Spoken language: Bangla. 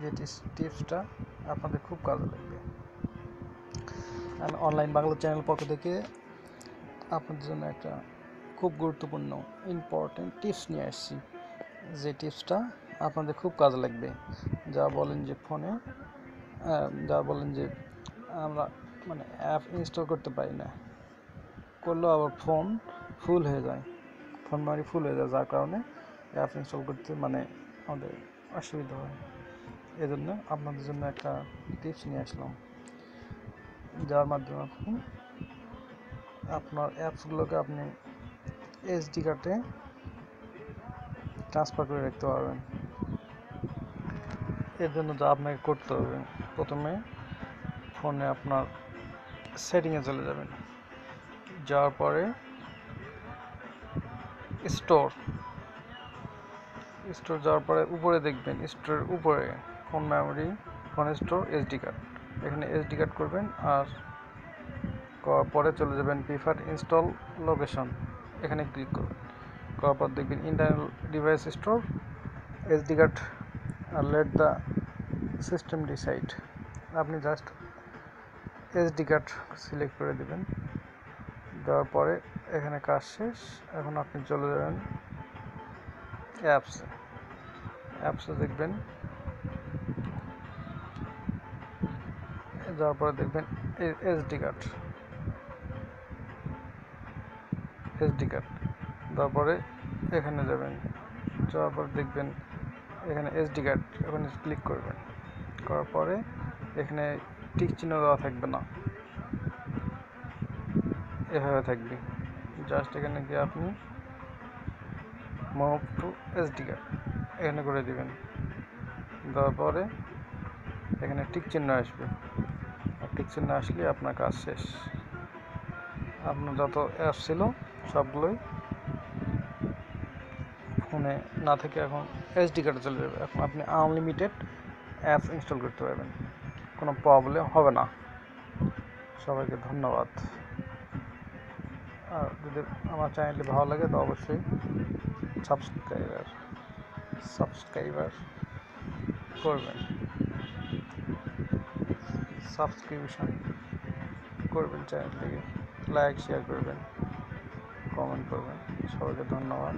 যে টিপসটা আপনাদের খুব কাজে লাগবে। আমি অনলাইন বাংলা চ্যানেল পক্ষ থেকে আপনাদের জন্য একটা খুব গুরুত্বপূর্ণ ইম্পর্টেন্ট টিপস নিয়ে আসছি, যে টিপসটা আপনাদের খুব কাজে লাগবে। যা বলেন যে ফোনে আমরা অ্যাপ ইনস্টল করতে পারি না, করলেও আবার ফোন ফুল হয়ে যায়, যার কারণে অ্যাপ ইনস্টল করতে আমাদের অসুবিধা হয়। এজন্য আপনাদের জন্য একটা টিপস নিয়ে আসলাম, যার মাধ্যমে আপনি আপনার অ্যাপসগুলোকে আপনি এসডি কার্ডে ট্রান্সফার করে রাখতে পারবেন। এর জন্য যা আপনাকে করতে হবে, প্রথমে ফোনে আপনার সেটিংয়ে চলে যাবেন, যাওয়ার পরে স্টোর যাওয়ার পরে উপরে দেখবেন, স্টোরের উপরে phone memory, phone store, SD card, এখানে এসডি কার্ড করবেন। আর করার পরে চলে যাবেন প্রিফার ইনস্টল লোকেশন, এখানে ক্লিক করবেন। করার পর দেখবেন internal device store, SD card আর লেট দ্য সিস্টেম ডিসাইড। আপনি জাস্ট এসডি কার্ড সিলেক্ট করে দেবেন। দেওয়ার পরে এখানে কাজ শেষ। এখন আপনি চলে যাবেন অ্যাপসে দেখবেন, যাওয়ার পরে দেখবেন এসডি কার্ড দেওয়ার পরে এখানে যাবেন, যাওয়ার পরে দেখবেন এখানে এসডি কার্ড, এখানে ক্লিক করবেন। করার পরে এখানে টিক চিহ্ন দেওয়া থাকবে না, এভাবে থাকবে। জাস্ট এখানে গিয়ে আপনি মুভ টু এসডি কার্ড এখানে করে দিবেন। দেওয়ার পরে এখানে টিক চিহ্ন আসবে, আর টিক চিহ্ন আসলে আপনার কাজ শেষ। আপনার যত অ্যাপ ছিল সবগুলোই ফোনে না থেকে এখন এসডি কার্ডে চলে যাবে। এখন আপনি আনলিমিটেড অ্যাপস ইনস্টল করতে পারবেন, কোনো প্রবলেম হবে না। সবাইকে ধন্যবাদ। আর যদি আমার চ্যানেলটি ভালো লাগে তো অবশ্যই সাবস্ক্রাইবার করবেন, সাবস্ক্রিপশন করবেন, চ্যানেলটিকে লাইক শেয়ার করবেন, কমেন্ট করবেন। সবাইকে ধন্যবাদ।